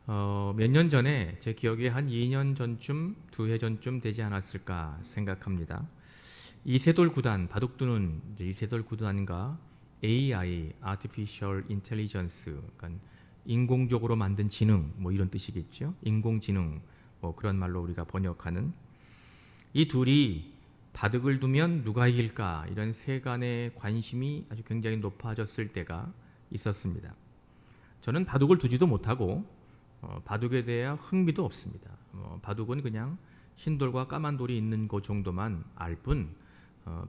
몇 년 전에 제 기억에 한 2년 전쯤, 2해 전쯤 되지 않았을까 생각합니다. 이세돌 구단, 바둑두는 이제 이세돌 구단과 AI, Artificial Intelligence, 그러니까 인공적으로 만든 지능, 뭐 이런 뜻이겠죠. 인공지능, 뭐 그런 말로 우리가 번역하는 이 둘이 바둑을 두면 누가 이길까 이런 세간의 관심이 아주 굉장히 높아졌을 때가 있었습니다. 저는 바둑을 두지도 못하고 바둑에 대해 흥미도 없습니다. 바둑은 그냥 흰돌과 까만 돌이 있는 것 정도만 알 뿐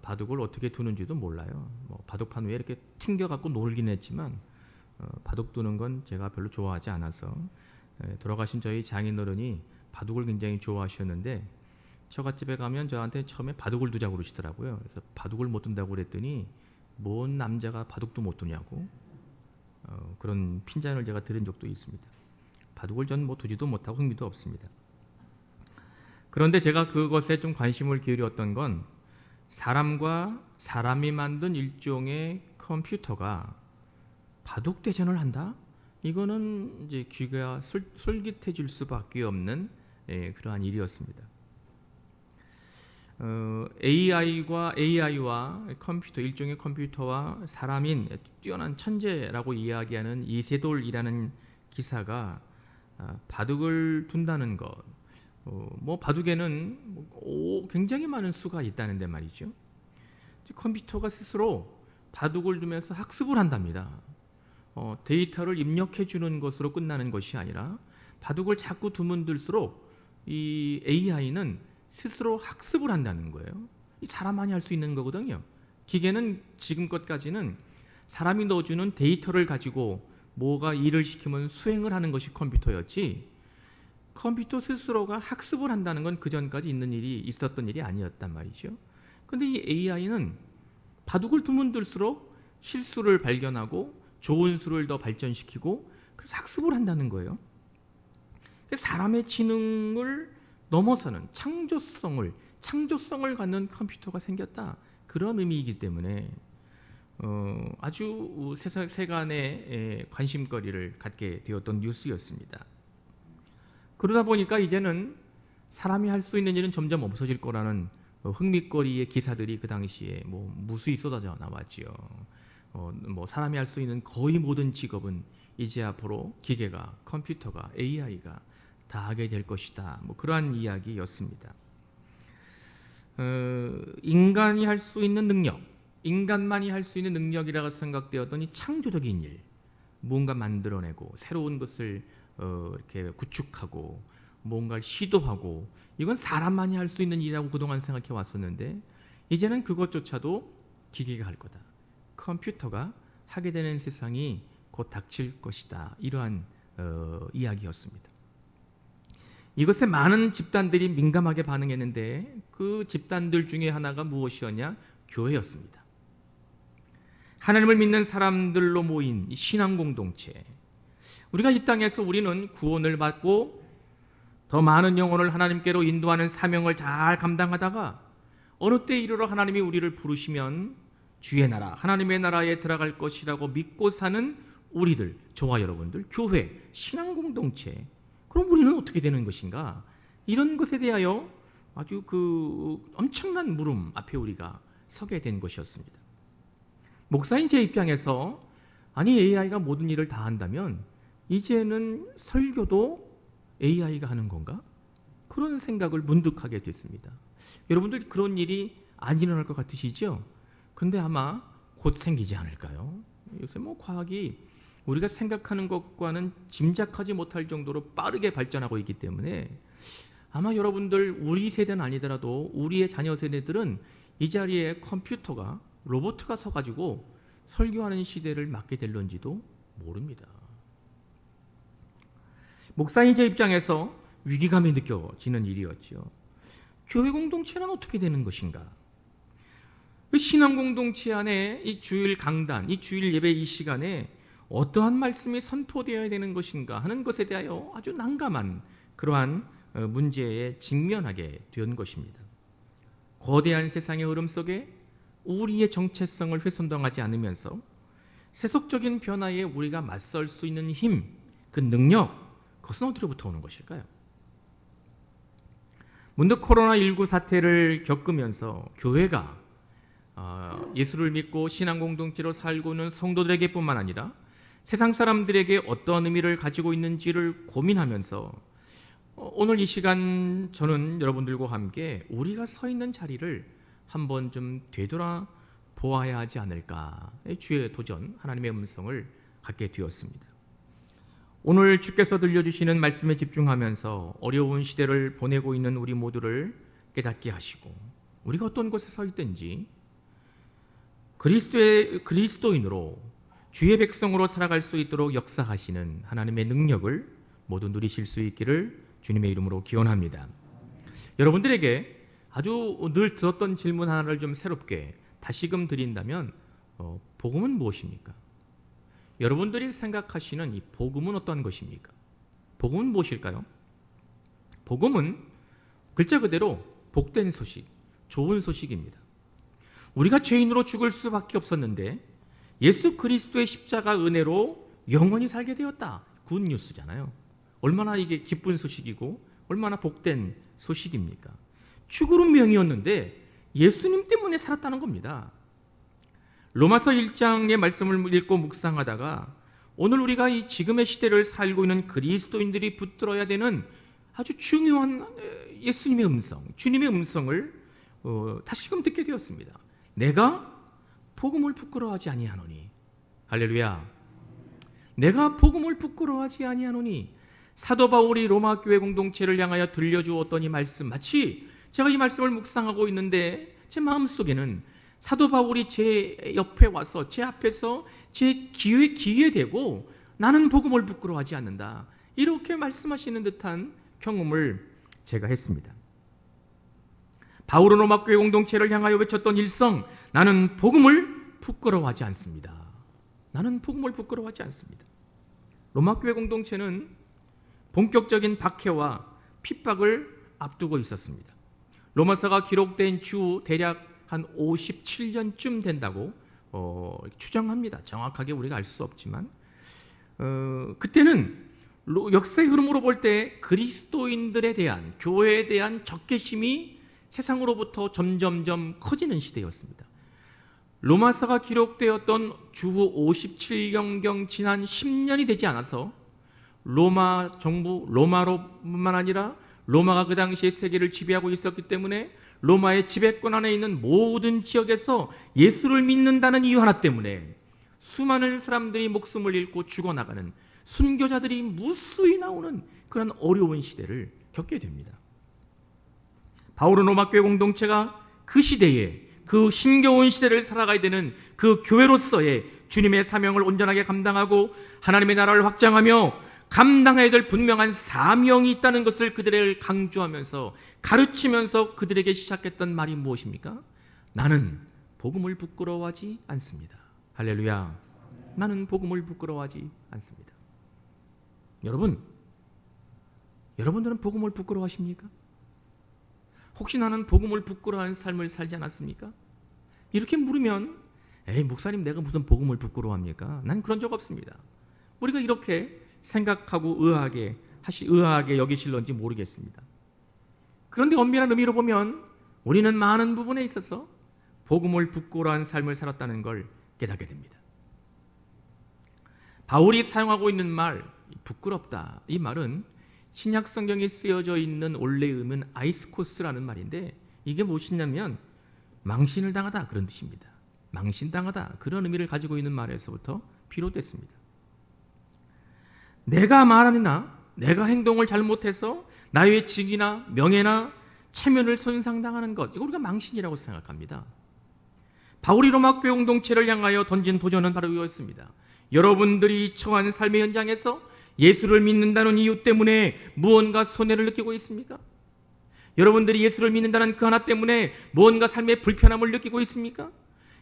바둑을 어떻게 두는지도 몰라요. 바둑판 위에 이렇게 튕겨갖고 놀긴 했지만 바둑 두는 건 제가 별로 좋아하지 않아서 돌아가신 저희 장인어른이 바둑을 굉장히 좋아하셨는데 처갓집에 가면 저한테 처음에 바둑을 두자고 그러시더라고요. 그래서 바둑을 못 둔다고 그랬더니 뭔 남자가 바둑도 못 두냐고 그런 핀잔을 제가 들은 적도 있습니다. 바둑을 전 뭐 두지도 못하고 흥미도 없습니다. 그런데 제가 그것에 좀 관심을 기울였던 건 사람과 사람이 만든 일종의 컴퓨터가 바둑 대전을 한다? 이거는 이제 귀가 솔깃해질 수밖에 없는 그러한 일이었습니다. AI와 컴퓨터, 일종의 컴퓨터와 사람인 뛰어난 천재라고 이야기하는 이세돌이라는 기사가 바둑을 둔다는 것, 뭐 바둑에는 굉장히 많은 수가 있다는데 말이죠. 컴퓨터가 스스로 바둑을 두면서 학습을 한답니다. 데이터를 입력해 주는 것으로 끝나는 것이 아니라 바둑을 자꾸 두면 둘수록 이 AI는 스스로 학습을 한다는 거예요. 사람만이 할 수 있는 거거든요. 기계는 지금껏까지는 사람이 넣어주는 데이터를 가지고 뭐가 일을 시키면 수행을 하는 것이 컴퓨터였지, 컴퓨터 스스로가 학습을 한다는 건 그전까지 있었던 일이 아니었단 말이죠. 근데 이 AI는 바둑을 두면 둘수록 실수를 발견하고 좋은 수를 더 발전시키고 그래서 학습을 한다는 거예요. 사람의 지능을 넘어서는 창조성을 갖는 컴퓨터가 생겼다, 그런 의미이기 때문에 아주 세간의 관심거리를 갖게 되었던 뉴스였습니다. 그러다 보니까 이제는 사람이 할 수 있는 일은 점점 없어질 거라는 흥미거리의 기사들이 그 당시에 무수히 쏟아져 나왔지요. 뭐 사람이 할 수 있는 거의 모든 직업은 이제 앞으로 기계가, 컴퓨터가, AI가 다 하게 될 것이다, 뭐 그러한 이야기였습니다. 인간이 할 수 있는 능력, 인간만이 할 수 있는 능력이라고 생각되었던 이 창조적인 일, 뭔가 만들어내고 새로운 것을 이렇게 구축하고 뭔가를 시도하고, 이건 사람만이 할 수 있는 일이라고 그동안 생각해 왔었는데 이제는 그것조차도 기계가 할 거다, 컴퓨터가 하게 되는 세상이 곧 닥칠 것이다, 이러한 이야기였습니다. 이것에 많은 집단들이 민감하게 반응했는데 그 집단들 중에 하나가 무엇이었냐? 교회였습니다. 하나님을 믿는 사람들로 모인 신앙 공동체. 우리가 이 땅에서 우리는 구원을 받고 더 많은 영혼을 하나님께로 인도하는 사명을 잘 감당하다가 어느 때 이르러 하나님이 우리를 부르시면 주의 나라, 하나님의 나라에 들어갈 것이라고 믿고 사는 우리들, 저와 여러분들, 교회, 신앙 공동체. 그럼 우리는 어떻게 되는 것인가? 이런 것에 대하여 아주 엄청난 물음 앞에 우리가 서게 된 것이었습니다. 목사인 제 입장에서 아니 AI가 모든 일을 다 한다면 이제는 설교도 AI가 하는 건가? 그런 생각을 문득 하게 됐습니다. 여러분들 그런 일이 안 일어날 것 같으시죠? 근데 아마 곧 생기지 않을까요? 요새 과학이 우리가 생각하는 것과는 짐작하지 못할 정도로 빠르게 발전하고 있기 때문에 아마 여러분들 우리 세대는 아니더라도 우리의 자녀 세대들은 이 자리에 컴퓨터가, 로봇가 서가지고 설교하는 시대를 맞게 될런지도 모릅니다. 목사인 제 입장에서 위기감이 느껴지는 일이었죠. 교회 공동체는 어떻게 되는 것인가? 신앙 공동체 안에 이 주일 강단, 이 주일 예배 이 시간에 어떠한 말씀이 선포되어야 되는 것인가 하는 것에 대하여 아주 난감한 그러한 문제에 직면하게 된 것입니다. 거대한 세상의 흐름 속에 우리의 정체성을 훼손당하지 않으면서 세속적인 변화에 우리가 맞설 수 있는 힘, 그 능력, 그것은 어디로부터 오는 것일까요? 문득 코로나19 사태를 겪으면서 교회가 예수를 믿고 신앙 공동체로 살고 있는 성도들에게 뿐만 아니라 세상 사람들에게 어떤 의미를 가지고 있는지를 고민하면서 오늘 이 시간 저는 여러분들과 함께 우리가 서 있는 자리를 한번 좀 되돌아 보아야 하지 않을까, 주의 도전, 하나님의 음성을 갖게 되었습니다. 오늘 주께서 들려주시는 말씀에 집중하면서 어려운 시대를 보내고 있는 우리 모두를 깨닫게 하시고, 우리가 어떤 곳에 서 있든지 그리스도인으로 주의 백성으로 살아갈 수 있도록 역사하시는 하나님의 능력을 모두 누리실 수 있기를 주님의 이름으로 기원합니다. 여러분들에게 아주 늘 들었던 질문 하나를 좀 새롭게 다시금 드린다면 복음은 무엇입니까? 여러분들이 생각하시는 이 복음은 어떤 것입니까? 복음은 무엇일까요? 복음은 글자 그대로 복된 소식, 좋은 소식입니다. 우리가 죄인으로 죽을 수밖에 없었는데 예수 그리스도의 십자가 은혜로 영원히 살게 되었다. 굿뉴스잖아요. 얼마나 이게 기쁜 소식이고 얼마나 복된 소식입니까? 죽을 운명이었는데 예수님 때문에 살았다는 겁니다. 로마서 1장의 말씀을 읽고 묵상하다가 오늘 우리가 이 지금의 시대를 살고 있는 그리스도인들이 붙들어야 되는 아주 중요한 예수님의 음성, 주님의 음성을 다시금 듣게 되었습니다. 내가 복음을 부끄러워하지 아니하노니. 할렐루야. 내가 복음을 부끄러워하지 아니하노니. 사도 바울이 로마 교회 공동체를 향하여 들려주었던 이 말씀, 마치 제가 이 말씀을 묵상하고 있는데 제 마음속에는 사도 바울이 제 옆에 와서 제 앞에서 제 귀에 대고 나는 복음을 부끄러워하지 않는다, 이렇게 말씀하시는 듯한 경험을 제가 했습니다. 바울은 로마 교회 공동체를 향하여 외쳤던 일성, 나는 복음을 부끄러워하지 않습니다. 나는 복음을 부끄러워하지 않습니다. 로마 교회 공동체는 본격적인 박해와 핍박을 앞두고 있었습니다. 로마서가 기록된 주 대략 한 57년쯤 된다고 추정합니다. 정확하게 우리가 알 수 없지만 그때는 역사의 흐름으로 볼 때 그리스도인들에 대한, 교회에 대한 적개심이 세상으로부터 점점점 커지는 시대였습니다. 로마서가 기록되었던 주후 57년경 지난 10년이 되지 않아서 로마 정부, 로마로뿐만 아니라 로마가 그 당시에 세계를 지배하고 있었기 때문에 로마의 지배권 안에 있는 모든 지역에서 예수를 믿는다는 이유 하나 때문에 수많은 사람들이 목숨을 잃고 죽어나가는, 순교자들이 무수히 나오는 그런 어려운 시대를 겪게 됩니다. 바울은 로마 교회 공동체가 그 시대에, 그 힘겨운 시대를 살아가야 되는 그 교회로서의 주님의 사명을 온전하게 감당하고 하나님의 나라를 확장하며 감당해야 될 분명한 사명이 있다는 것을 그들을 강조하면서 가르치면서 그들에게 시작했던 말이 무엇입니까? 나는 복음을 부끄러워하지 않습니다. 할렐루야. 나는 복음을 부끄러워하지 않습니다. 여러분들은 복음을 부끄러워하십니까? 혹시 나는 복음을 부끄러워하는 삶을 살지 않았습니까? 이렇게 물으면 에이 목사님, 내가 무슨 복음을 부끄러워합니까? 난 그런 적 없습니다. 우리가 이렇게 생각하고 의아하게 여기실런지 모르겠습니다. 그런데 엄밀한 의미로 보면 우리는 많은 부분에 있어서 복음을 부끄러워한 삶을 살았다는 걸 깨닫게 됩니다. 바울이 사용하고 있는 말, 부끄럽다, 이 말은 신약 성경에 쓰여져 있는 원래 의미는 아이스코스라는 말인데, 이게 무엇이냐면 망신을 당하다, 그런 뜻입니다. 망신당하다, 그런 의미를 가지고 있는 말에서부터 비롯됐습니다. 내가 말하느나 내가 행동을 잘못해서 나의 직이나 명예나 체면을 손상당하는 것, 이거 우리가 망신이라고 생각합니다. 바울이 로마 교회 공동체를 향하여 던진 도전은 바로 이거였습니다. 여러분들이 처한 삶의 현장에서 예수를 믿는다는 이유 때문에 무언가 손해를 느끼고 있습니까? 여러분들이 예수를 믿는다는 그 하나 때문에 무언가 삶의 불편함을 느끼고 있습니까?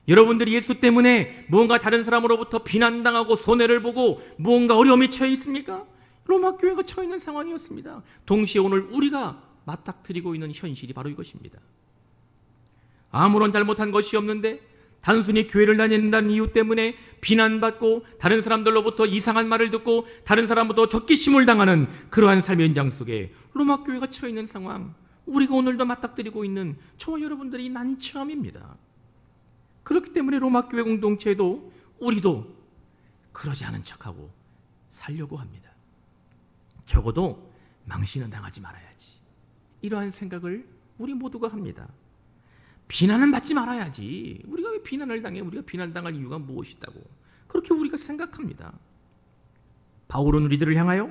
여러분들이 예수 때문에 무언가 다른 사람으로부터 비난당하고 손해를 보고 무언가 어려움에 처해 있습니까? 로마 교회가 처해 있는 상황이었습니다. 동시에 오늘 우리가 맞닥뜨리고 있는 현실이 바로 이것입니다. 아무런 잘못한 것이 없는데 단순히 교회를 다닌다는 이유 때문에 비난받고 다른 사람들로부터 이상한 말을 듣고 다른 사람부터 적개심을 당하는 그러한 삶의 현장 속에 로마 교회가 처해 있는 상황, 우리가 오늘도 맞닥뜨리고 있는 저와 여러분들이 난처함입니다. 그렇기 때문에 로마 교회 공동체도 우리도 그러지 않은 척하고 살려고 합니다. 적어도 망신은 당하지 말아야지, 이러한 생각을 우리 모두가 합니다. 비난은 받지 말아야지, 우리가 왜 비난을 당해? 우리가 비난당할 이유가 무엇이 있다고 그렇게 우리가 생각합니다. 바울은 우리들을 향하여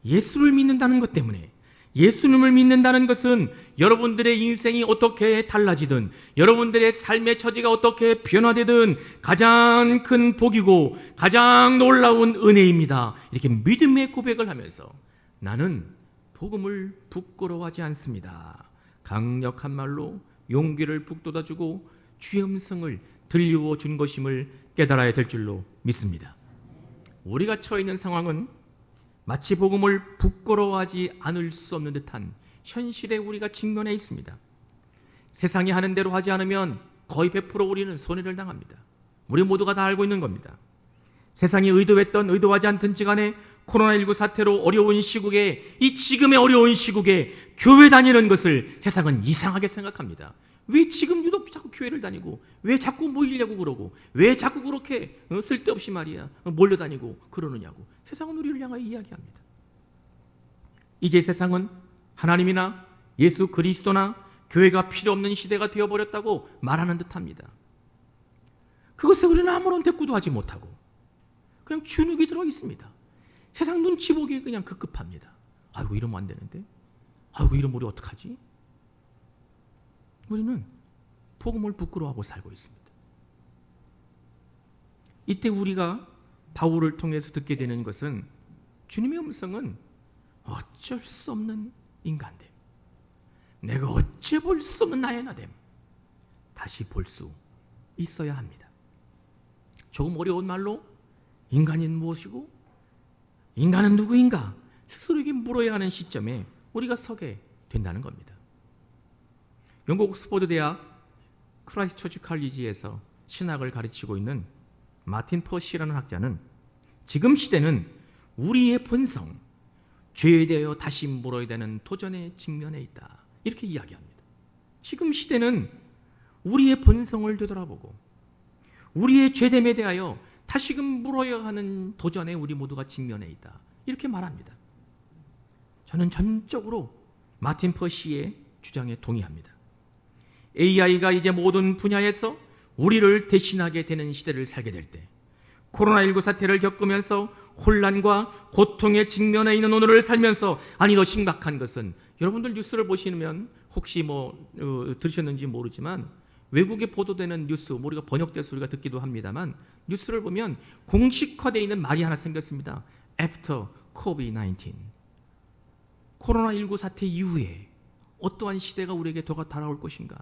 예수를 믿는다는 것 때문에, 예수님을 믿는다는 것은 여러분들의 인생이 어떻게 달라지든, 여러분들의 삶의 처지가 어떻게 변화되든 가장 큰 복이고 가장 놀라운 은혜입니다. 이렇게 믿음의 고백을 하면서 나는 복음을 부끄러워하지 않습니다. 강력한 말로 용기를 북돋아주고 주의 음성을 들려워 준 것임을 깨달아야 될 줄로 믿습니다. 우리가 처해 있는 상황은 마치 복음을 부끄러워하지 않을 수 없는 듯한 현실에 우리가 직면해 있습니다. 세상이 하는 대로 하지 않으면 거의 100% 우리는 손해를 당합니다. 우리 모두가 다 알고 있는 겁니다. 세상이 의도했던 의도하지 않든지 간에 코로나19 사태로 어려운 시국에, 이 지금의 어려운 시국에 교회 다니는 것을 세상은 이상하게 생각합니다. 왜 지금 유독 자꾸 교회를 다니고, 왜 자꾸 모이려고 그러고, 왜 자꾸 그렇게 쓸데없이 말이야 몰려다니고 그러느냐고 세상은 우리를 향하여 이야기합니다. 이제 세상은 하나님이나 예수 그리스도나 교회가 필요 없는 시대가 되어버렸다고 말하는 듯합니다. 그것에 우리는 아무런 대꾸도 하지 못하고 그냥 주눅이 들어 있습니다. 세상 눈치 보기에 그냥 급급합니다. 아이고 이러면 안 되는데, 아이고 이러면 우리 어떡하지? 우리는 복음을 부끄러워하고 살고 있습니다. 이때 우리가 바울을 통해서 듣게 되는 것은 주님의 음성은 어쩔 수 없는 인간됨, 내가 어째 볼 수 없는 나의 나됨, 다시 볼 수 있어야 합니다. 조금 어려운 말로 인간인 무엇이고 인간은 누구인가 스스로에게 물어야 하는 시점에 우리가 서게 된다는 겁니다. 영국 옥스퍼드 대학 크라이스트 처치 칼리지에서 신학을 가르치고 있는 마틴 퍼시라는 학자는 지금 시대는 우리의 본성, 죄에 대하여 다시 물어야 되는 도전에 직면해 있다, 이렇게 이야기합니다. 지금 시대는 우리의 본성을 되돌아보고 우리의 죄됨에 대하여 다시금 물어야 하는 도전에 우리 모두가 직면해 있다, 이렇게 말합니다. 저는 전적으로 마틴 퍼시의 주장에 동의합니다. AI가 이제 모든 분야에서 우리를 대신하게 되는 시대를 살게 될 때, 코로나19 사태를 겪으면서 혼란과 고통에 직면해 있는 오늘을 살면서, 아니 더 심각한 것은 여러분들 뉴스를 보시면 혹시 들으셨는지 모르지만 외국에 보도되는 뉴스, 우리가 번역돼서 우리가 듣기도 합니다만, 뉴스를 보면 공식화되어 있는 말이 하나 생겼습니다. After COVID-19. 코로나19 사태 이후에 어떠한 시대가 우리에게 더 다가올 것인가.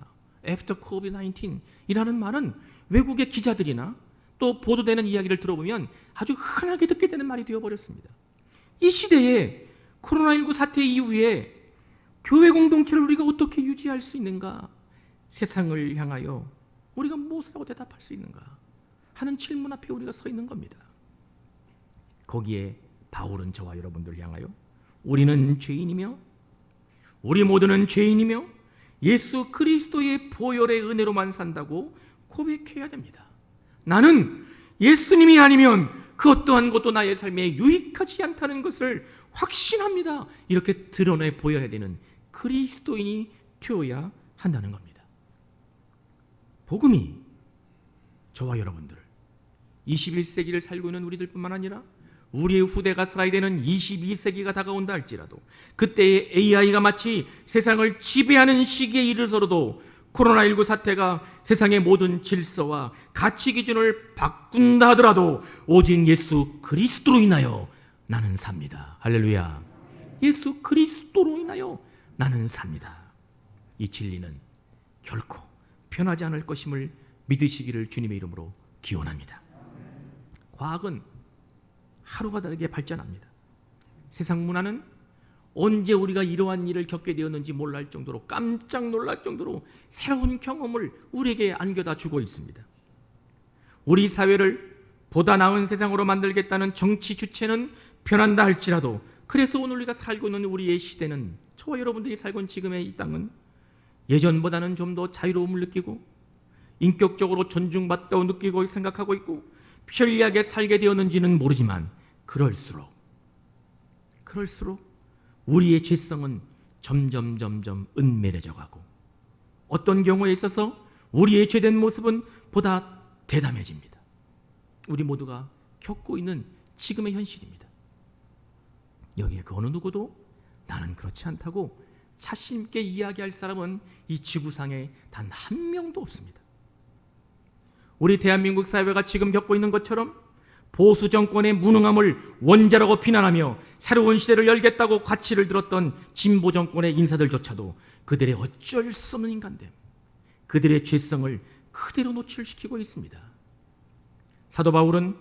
After COVID-19 이라는 말은 외국의 기자들이나 또 보도되는 이야기를 들어보면 아주 흔하게 듣게 되는 말이 되어버렸습니다. 이 시대에 코로나19 사태 이후에 교회 공동체를 우리가 어떻게 유지할 수 있는가, 세상을 향하여 우리가 무엇이라고 대답할 수 있는가 하는 질문 앞에 우리가 서 있는 겁니다. 거기에 바울은 저와 여러분들을 향하여 우리는 죄인이며, 우리 모두는 죄인이며 예수 그리스도의 보혈의 은혜로만 산다고 고백해야 됩니다. 나는 예수님이 아니면 그 어떠한 것도 나의 삶에 유익하지 않다는 것을 확신합니다. 이렇게 드러내 보여야 되는 그리스도인이 되어야 한다는 겁니다. 복음이 저와 여러분들 21세기를 살고 있는 우리들뿐만 아니라 우리의 후대가 살아야 되는 22세기가 다가온다 할지라도, 그때의 AI가 마치 세상을 지배하는 시기에 이르서도 코로나19 사태가 세상의 모든 질서와 가치 기준을 바꾼다 하더라도 오직 예수 그리스도로 인하여 나는 삽니다. 할렐루야. 예수 그리스도로 인하여 나는 삽니다. 이 진리는 결코 변하지 않을 것임을 믿으시기를 주님의 이름으로 기원합니다. 과학은 하루가 다르게 발전합니다. 세상 문화는 언제 우리가 이러한 일을 겪게 되었는지 몰랄 정도로, 깜짝 놀랄 정도로 새로운 경험을 우리에게 안겨다 주고 있습니다. 우리 사회를 보다 나은 세상으로 만들겠다는 정치 주체는 변한다 할지라도, 그래서 오늘 우리가 살고 있는 우리의 시대는, 저와 여러분들이 살고 있는 지금의 이 땅은 예전보다는 좀 더 자유로움을 느끼고 인격적으로 존중받다고 느끼고 생각하고 있고 편리하게 살게 되었는지는 모르지만, 그럴수록 우리의 죄성은 점점 은밀해져 가고, 어떤 경우에 있어서 우리의 죄된 모습은 보다 대담해집니다. 우리 모두가 겪고 있는 지금의 현실입니다. 여기에 그 어느 누구도 나는 그렇지 않다고 자신 있게 이야기할 사람은 이 지구상에 단 한 명도 없습니다. 우리 대한민국 사회가 지금 겪고 있는 것처럼 보수 정권의 무능함을 원자라고 비난하며 새로운 시대를 열겠다고 가치를 들었던 진보 정권의 인사들조차도 그들의 어쩔 수 없는 인간됨, 그들의 죄성을 그대로 노출시키고 있습니다. 사도 바울은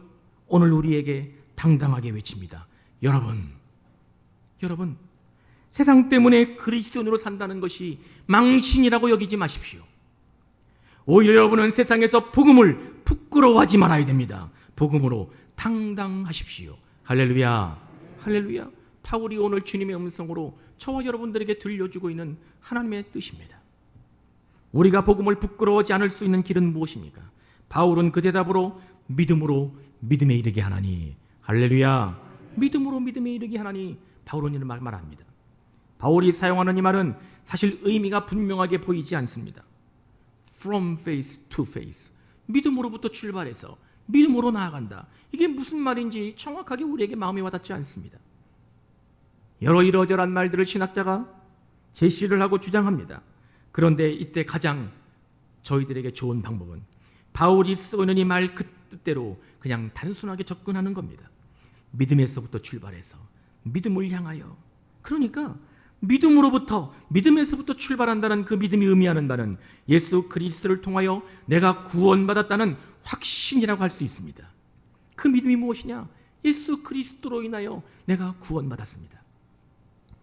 오늘 우리에게 당당하게 외칩니다. 여러분, 세상 때문에 그리스도인으로 산다는 것이 망신이라고 여기지 마십시오. 오히려 여러분은 세상에서 복음을 부끄러워하지 말아야 됩니다. 복음으로 당당하십시오. 할렐루야, 할렐루야. 바울이 오늘 주님의 음성으로 저와 여러분들에게 들려주고 있는 하나님의 뜻입니다. 우리가 복음을 부끄러워하지 않을 수 있는 길은 무엇입니까? 바울은 그 대답으로 믿음으로 믿음에 이르게 하나니, 할렐루야, 믿음으로 믿음에 이르게 하나니, 바울은 이런 말합니다. 바울이 사용하는 이 말은 사실 의미가 분명하게 보이지 않습니다. From faith to faith, 믿음으로부터 출발해서 믿음으로 나아간다. 이게 무슨 말인지 정확하게 우리에게 마음에 와닿지 않습니다. 여러 이러저러한 말들을 신학자가 제시를 하고 주장합니다. 그런데 이때 가장 저희들에게 좋은 방법은 바울이 쓰고 있는 이 말 그 뜻대로 그냥 단순하게 접근하는 겁니다. 믿음에서부터 출발해서 믿음을 향하여, 그러니까 믿음에서부터 출발한다는 그 믿음이 의미하는 바는 예수 그리스도를 통하여 내가 구원받았다는 확신이라고 할 수 있습니다. 그 믿음이 무엇이냐? 예수 그리스도로 인하여 내가 구원받았습니다.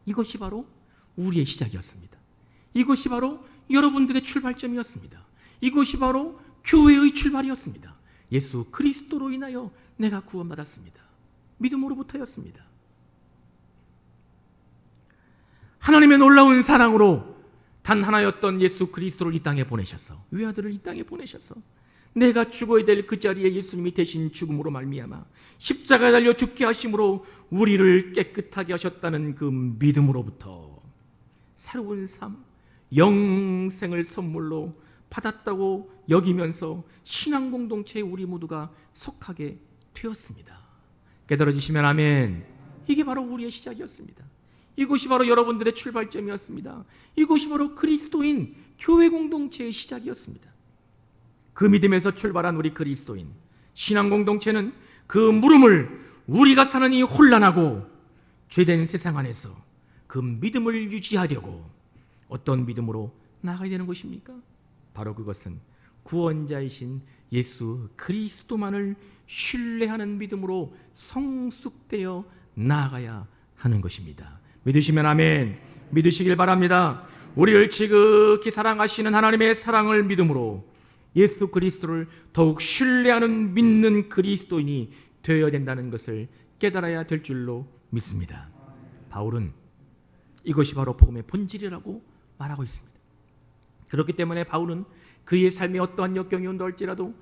이것이 바로 우리의 시작이었습니다. 이것이 바로 여러분들의 출발점이었습니다. 이것이 바로 교회의 출발이었습니다. 예수 그리스도로 인하여 내가 구원받았습니다. 믿음으로부터였습니다. 하나님의 놀라운 사랑으로 단 하나였던 예수 그리스도를 이 땅에 보내셔서, 외아들을 이 땅에 보내셔서 내가 죽어야 될 그 자리에 예수님이 대신 죽음으로 말미암아 십자가에 달려 죽게 하심으로 우리를 깨끗하게 하셨다는 그 믿음으로부터 새로운 삶, 영생을 선물로 받았다고 여기면서 신앙 공동체에 우리 모두가 속하게 되었습니다. 깨달아지시면 아멘. 이게 바로 우리의 시작이었습니다. 이것이 바로 여러분들의 출발점이었습니다. 이것이 바로 그리스도인 교회 공동체의 시작이었습니다. 그 믿음에서 출발한 우리 그리스도인 신앙 공동체는 그 물음을 우리가 사는 이 혼란하고 죄된 세상 안에서 그 믿음을 유지하려고 어떤 믿음으로 나아가야 되는 것입니까? 바로 그것은 구원자이신 예수 그리스도만을 신뢰하는 믿음으로 성숙되어 나아가야 하는 것입니다. 믿으시면 아멘. 믿으시길 바랍니다. 우리를 지극히 사랑하시는 하나님의 사랑을 믿음으로 예수 그리스도를 더욱 신뢰하는 믿는 그리스도인이 되어야 된다는 것을 깨달아야 될 줄로 믿습니다. 바울은 이것이 바로 복음의 본질이라고 말하고 있습니다. 그렇기 때문에 바울은 그의 삶에 어떠한 역경이 온다 할지라도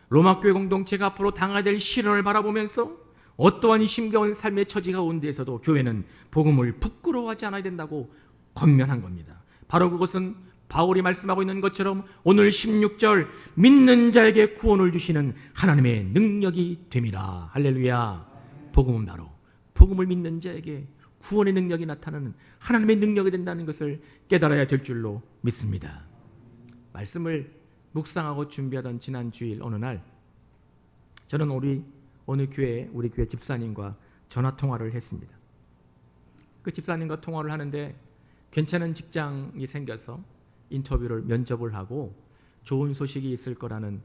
로마 교회 공동체가 앞으로 당해야 될 시련을 바라보면서 어떠한 힘겨운 삶의 처지가 온 데에서도 교회는 복음을 부끄러워하지 않아야 된다고 권면한 겁니다. 바로 그것은 바울이 말씀하고 있는 것처럼 오늘 16절 믿는 자에게 구원을 주시는 하나님의 능력이 됨이라. 할렐루야. 복음은 바로 복음을 믿는 자에게 구원의 능력이 나타나는 하나님의 능력이 된다는 것을 깨달아야 될 줄로 믿습니다. 말씀을 묵상하고 준비하던 지난 주일 어느 날 저는 우리 교회 집사님과 전화 통화를 했습니다. 그 집사님과 통화를 하는데 괜찮은 직장이 생겨서 인터뷰를 면접을 하고 좋은 소식이 있을 거라는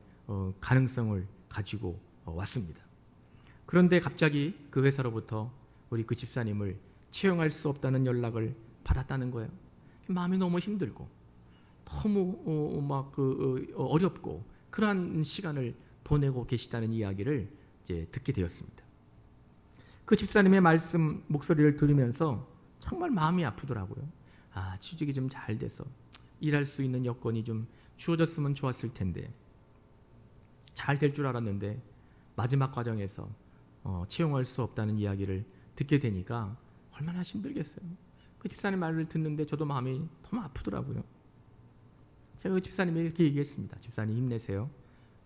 가능성을 가지고 왔습니다. 그런데 갑자기 그 회사로부터 우리 그 집사님을 채용할 수 없다는 연락을 받았다는 거예요. 마음이 너무 힘들고 너무 어렵고 그러한 시간을 보내고 계시다는 이야기를 이제 듣게 되었습니다. 그 집사님의 말씀 목소리를 들으면서 정말 마음이 아프더라고요. 취직이 좀 잘 돼서 일할 수 있는 여건이 좀 주어졌으면 좋았을 텐데 잘 될 줄 알았는데 마지막 과정에서 채용할 수 없다는 이야기를 듣게 되니까 얼마나 힘들겠어요. 그 집사님 말을 듣는데 저도 마음이 너무 아프더라고요. 제가 그 집사님에게 이렇게 얘기했습니다. 집사님 힘내세요.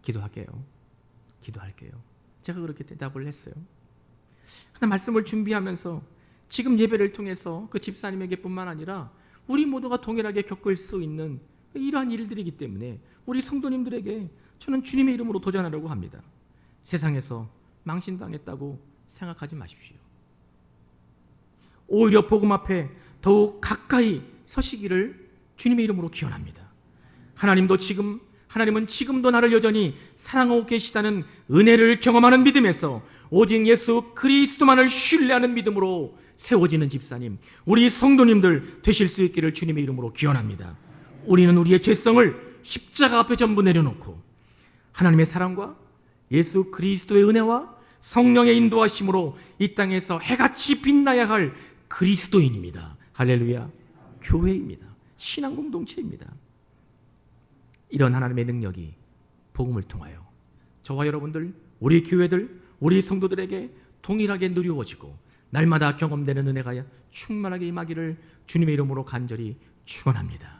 기도할게요. 제가 그렇게 대답을 했어요. 하나 말씀을 준비하면서 지금 예배를 통해서 그 집사님에게 뿐만 아니라 우리 모두가 동일하게 겪을 수 있는 이러한 일들이기 때문에 우리 성도님들에게 저는 주님의 이름으로 도전하려고 합니다. 세상에서 망신당했다고 생각하지 마십시오. 오히려 복음 앞에 더욱 가까이 서시기를 주님의 이름으로 기원합니다. 하나님은 지금도 나를 여전히 사랑하고 계시다는 은혜를 경험하는 믿음에서 오직 예수 그리스도만을 신뢰하는 믿음으로 세워지는 집사님, 우리 성도님들 되실 수 있기를 주님의 이름으로 기원합니다. 우리는 우리의 죄성을 십자가 앞에 전부 내려놓고 하나님의 사랑과 예수 그리스도의 은혜와 성령의 인도하심으로 이 땅에서 해같이 빛나야 할 그리스도인입니다. 할렐루야. 교회입니다. 신앙 공동체입니다. 이런 하나님의 능력이 복음을 통하여 저와 여러분들, 우리 교회들, 우리 성도들에게 동일하게 누려워지고 날마다 경험되는 은혜가 충만하게 임하기를 주님의 이름으로 간절히 축원합니다.